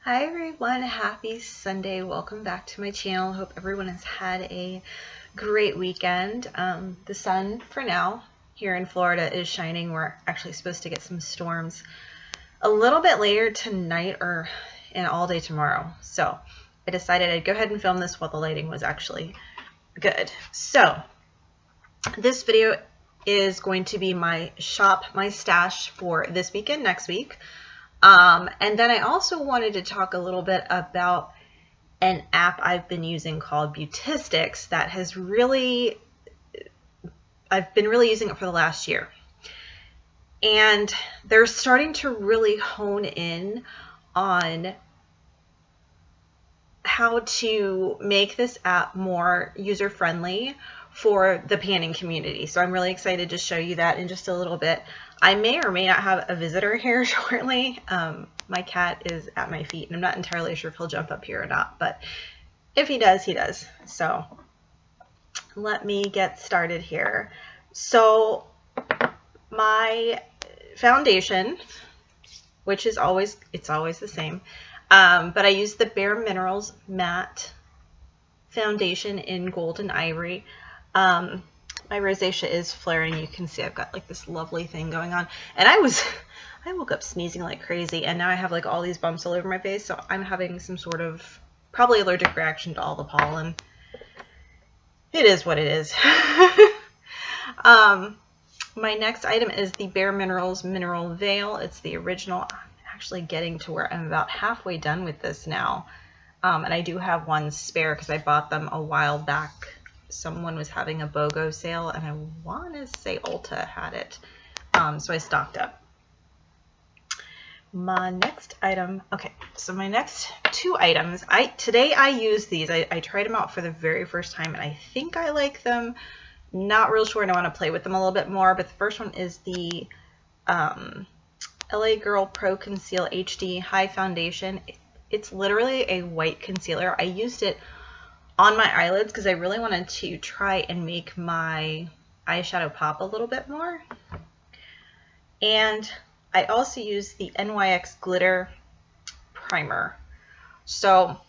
Hi everyone, happy Sunday. Welcome back to my channel. Hope everyone has had a great weekend. The sun for now here in Florida is shining. We're actually supposed to get some storms a little bit later tonight and all day tomorrow. So I decided I'd go ahead and film this while the lighting was actually good. So this video is going to be my stash for this weekend, next week. And then I also wanted to talk a little bit about an app I've been using called Beautistics that has I've been really using it for the last year. And they're starting to really hone in on how to make this app more user-friendly for the panning community. So I'm really excited to show you that in just a little bit. I may or may not have a visitor here shortly. My cat is at my feet, and I'm not entirely sure if he'll jump up here or not, but if he does, he does. So let me get started here. So my foundation, which is always the same, but I use the Bare Minerals Matte Foundation in Golden Ivory. My rosacea is flaring. You can see I've got like this lovely thing going on, and I woke up sneezing like crazy, and now I have like all these bumps all over my face, so I'm having some sort of probably allergic reaction to all the pollen. It is what it is. My next item is the Bare Minerals Mineral Veil. It's the original. I'm actually getting to where I'm about halfway done with this now, and I do have one spare because I bought them a while back. Someone was having a BOGO sale, and I want to say Ulta had it, so I stocked up. My next item, okay, so my next two items, today I used these. I tried them out for the very first time, and I think I like them. Not real sure, and I want to play with them a little bit more, but the first one is the LA Girl Pro Conceal HD High Foundation. It's literally a white concealer. I used it on my eyelids because I really wanted to try and make my eyeshadow pop a little bit more. And I also use the Nyx Glitter Primer. So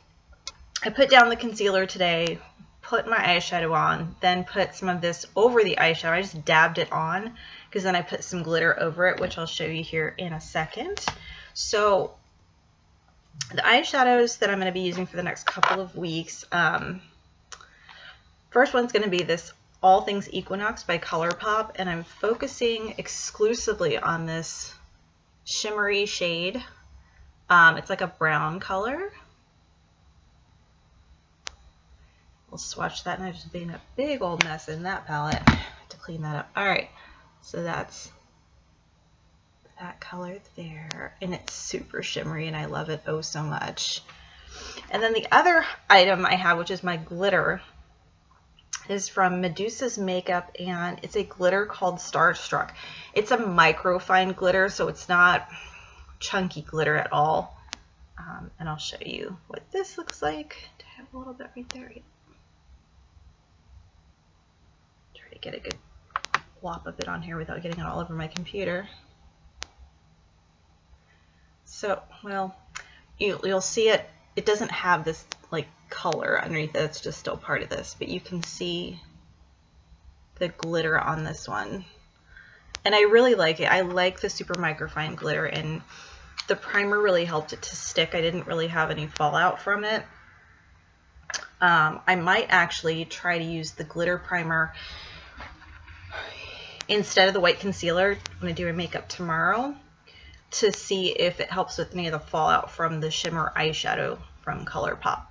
I put down the concealer today, put my eyeshadow on, then put some of this over the eyeshadow. I just dabbed it on because then I put some glitter over it, which I'll show you here in a second. So the eyeshadows that I'm going to be using for the next couple of weeks, first one's going to be this All Things Equinox by ColourPop, and I'm focusing exclusively on this shimmery shade. It's like a brown color. We'll swatch that, and I just made a big old mess in that palette. I have to clean that up. All right, so that's that color there, and it's super shimmery, and I love it oh so much. And then the other item I have, which is my glitter, is from Medusa's Makeup, and it's a glitter called Starstruck. It's a microfine glitter, so it's not chunky glitter at all. And I'll show you what this looks like. Do I have a little bit right there? Try to get a good plop of it on here without getting it all over my computer. So, well, you'll see it. It doesn't have this like color underneath it. It's just still part of this, but you can see the glitter on this one, and I really like it. I like the super microfine glitter, and the primer really helped it to stick. I didn't really have any fallout from it. I might actually try to use the glitter primer instead of the white concealer. I'm going to do my makeup tomorrow to see if it helps with any of the fallout from the shimmer eyeshadow from ColourPop.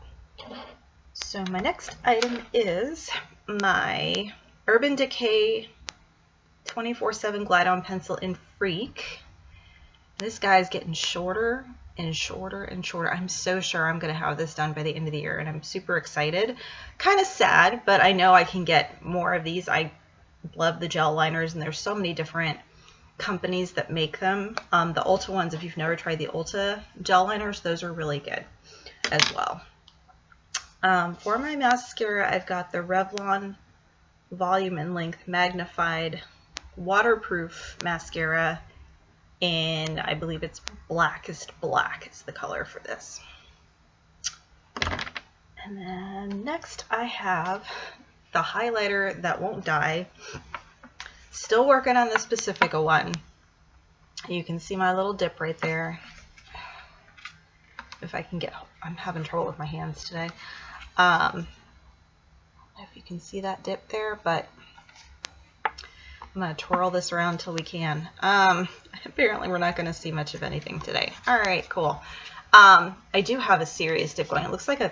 So my next item is my Urban Decay 24/7 Glide On Pencil in Freak. This guy's getting shorter and shorter and shorter. I'm so sure I'm going to have this done by the end of the year, and I'm super excited. Kind of sad, but I know I can get more of these. I love the gel liners, and there's so many different companies that make them. The Ulta ones, if you've never tried the Ulta gel liners, those are really good as well. For my mascara, I've got the Revlon Volume and Length Magnified Waterproof Mascara and I believe it's Blackest Black is the color for this. And then next I have the highlighter that won't die. Still working on this Pacifica one. You can see my little dip right there. If I can get, I'm having trouble with my hands today. I don't know if you can see that dip there, but I'm going to twirl this around till we can. Apparently we're not going to see much of anything today. All right, cool. I do have a serious dip going. It looks like a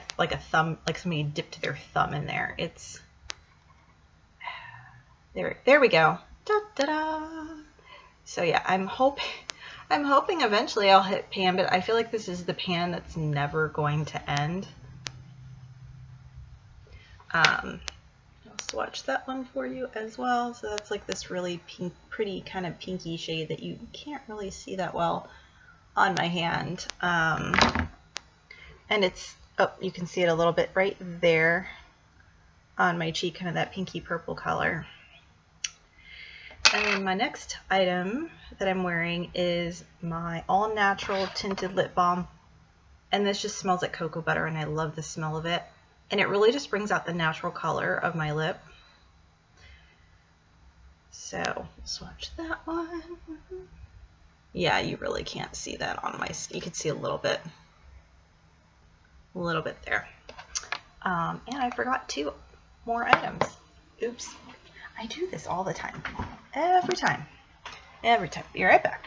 thumb, like somebody dipped their thumb in there. It's there we go. Da, da, da. So yeah, I'm hoping eventually I'll hit pan, but I feel like this is the pan that's never going to end. I'll swatch that one for you as well. So that's like this really pink, pretty kind of pinky shade that you can't really see that well on my hand. And it's, oh, you can see it a little bit right there on my cheek, kind of that pinky purple color. And then my next item that I'm wearing is my all natural tinted lip balm. And this just smells like cocoa butter, and I love the smell of it. And it really just brings out the natural color of my lip. So swatch that one. Yeah, you really can't see that on my skin. You can see a little bit there. And I forgot 2 more items. Oops. I do this all the time. Every time. Every time. Be right back.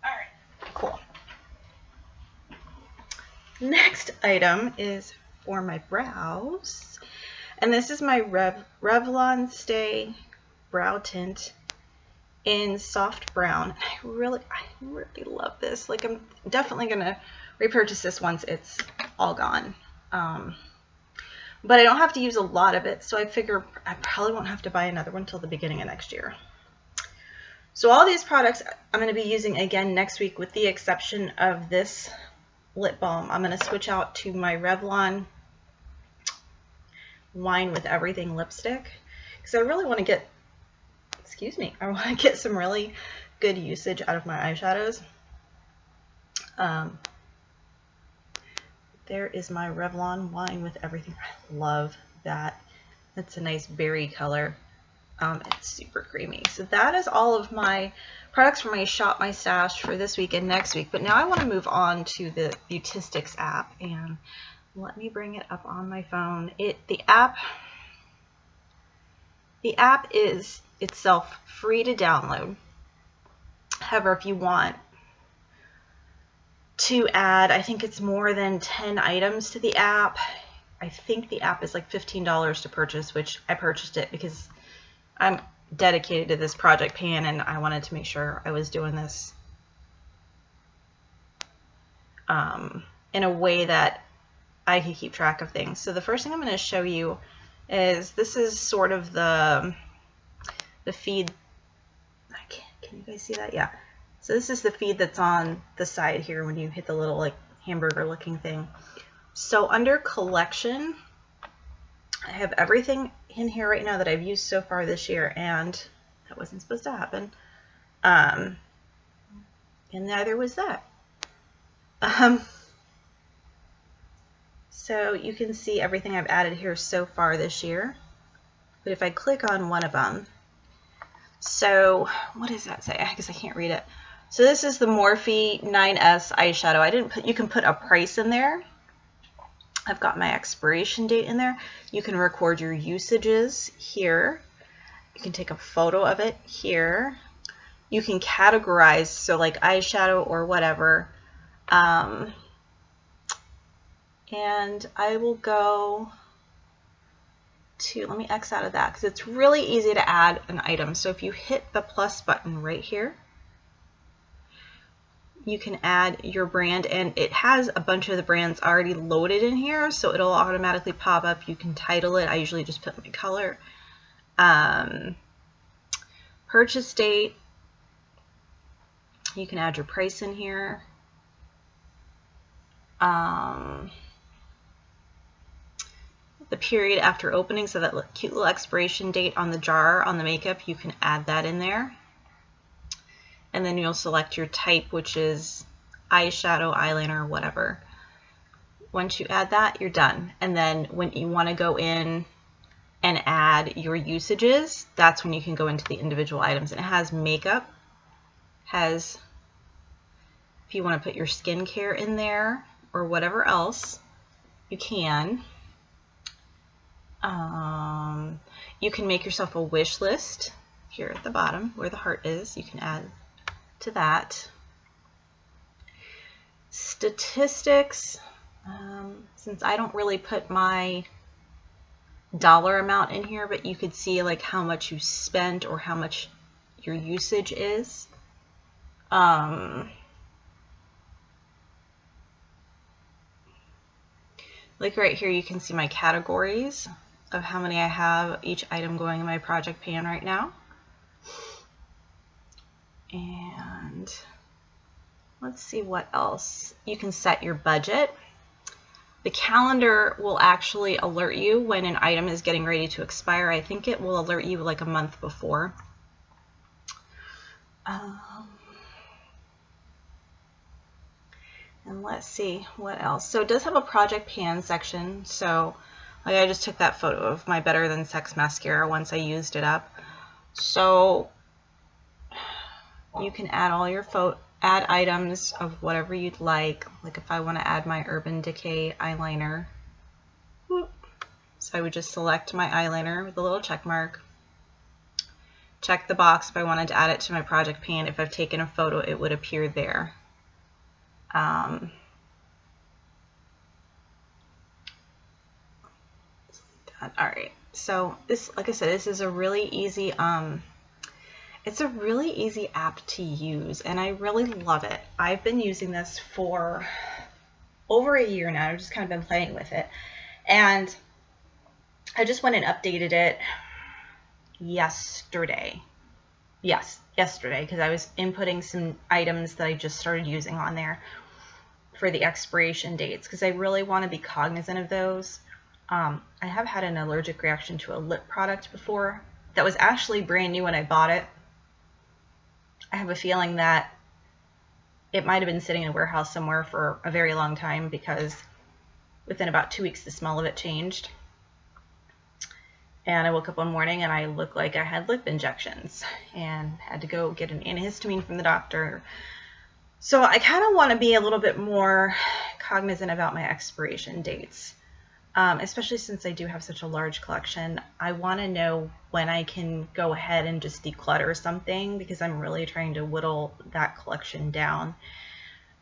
Alright. Cool. Next item is for my brows. And this is my Revlon Stay Brow Tint in soft brown. I really love this. Like, I'm definitely gonna repurchase this once it's all gone. But I don't have to use a lot of it, so I figure I probably won't have to buy another one until the beginning of next year. So all these products I'm going to be using again next week, with the exception of this lip balm. I'm going to switch out to my Revlon Wine with Everything lipstick, because I really want to get, I want to get some really good usage out of my eyeshadows. There is my Revlon Wine with Everything. I love that. It's a nice berry color. It's super creamy. So that is all of my products for my Shop My Stash for this week and next week. But now I want to move on to the Beautistics app, and let me bring it up on my phone. The app is itself free to download. However, if you want to add, I think it's more than 10 items to the app. I think the app is like $15 to purchase, which I purchased it because I'm dedicated to this project pan, and I wanted to make sure I was doing this in a way that I could keep track of things. So the first thing I'm going to show you is, this is sort of the feed. Can you guys see that? Yeah. So this is the feed that's on the side here when you hit the little like hamburger looking thing. So under collection, I have everything in here right now that I've used so far this year, and that wasn't supposed to happen. And neither was that. So you can see everything I've added here so far this year. But if I click on one of them, so what does that say? I guess I can't read it. So this is the Morphe 9S eyeshadow. I didn't put, you can put a price in there. I've got my expiration date in there. You can record your usages here. You can take a photo of it here. You can categorize, so like eyeshadow or whatever. And I will go to, let me X out of that because it's really easy to add an item. So if you hit the plus button right here, you can add your brand, and it has a bunch of the brands already loaded in here, so it'll automatically pop up. You can title it. I usually just put my color. Purchase date. You can add your price in here. the period after opening, so that cute little expiration date on the jar on the makeup, you can add that in there. And then you'll select your type, which is eyeshadow, eyeliner, whatever. Once you add that, you're done. And then when you want to go in and add your usages, that's when you can go into the individual items. And it has makeup, has, if you want to put your skincare in there or whatever else, you can. You can make yourself a wish list here at the bottom where the heart is. You can add to that. Statistics, since I don't really put my dollar amount in here, but you could see like how much you spent or how much your usage is. Like right here, you can see my categories of how many I have each item going in my project pan right now. And let's see what else. You can set your budget. The calendar will actually alert you when an item is getting ready to expire. I think it will alert you like a month before. And let's see what else. So it does have a project pan section. So like I just took that photo of my Better Than Sex mascara once I used it up. So you can add all your add items of whatever you'd like. Like if I want to add my Urban Decay eyeliner, so I would just select my eyeliner with a little check mark. Check the box if I wanted to add it to my project pan. If I've taken a photo, it would appear there. Alright, so this, like I said, this is a really easy, it's a really easy app to use, and I really love it. I've been using this for over a year now. I've just kind of been playing with it, and I just went and updated it yesterday. Yes, yesterday, because I was inputting some items that I just started using on there for the expiration dates, because I really want to be cognizant of those. I have had an allergic reaction to a lip product before that was actually brand new when I bought it. I have a feeling that it might have been sitting in a warehouse somewhere for a very long time, because within about 2 weeks the smell of it changed. And I woke up one morning and I looked like I had lip injections and had to go get an antihistamine from the doctor. So I kind of want to be a little bit more cognizant about my expiration dates, especially since I do have such a large collection. I want to know when I can go ahead and just declutter something, because I'm really trying to whittle that collection down.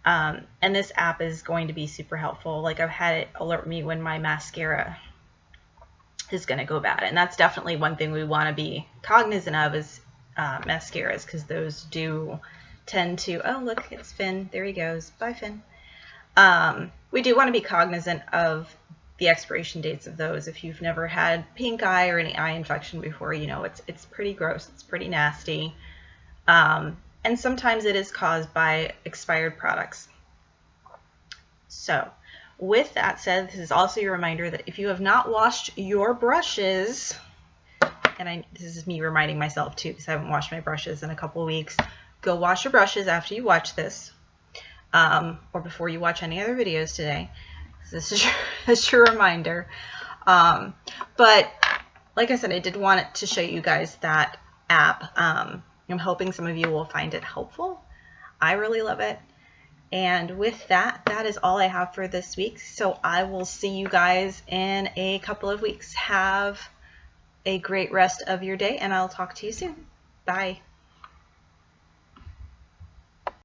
And this app is going to be super helpful. Like I've had it alert me when my mascara is going to go bad, and that's definitely one thing we want to be cognizant of is mascaras, because those do tend to, oh look, it's Finn, there he goes, bye Finn. We do want to be cognizant of the expiration dates of those. If you've never had pink eye or any eye infection before, you know it's pretty gross, it's pretty nasty, and sometimes it is caused by expired products. So with that said, this is also your reminder that if you have not washed your brushes, and this is me reminding myself too, because I haven't washed my brushes in a couple of weeks, go wash your brushes after you watch this, or before you watch any other videos today. This is your reminder. But like I said, I did want it to show you guys that app. I'm hoping some of you will find it helpful. I really love it. And with that, that is all I have for this week. So I will see you guys in a couple of weeks. Have a great rest of your day, and I'll talk to you soon. Bye.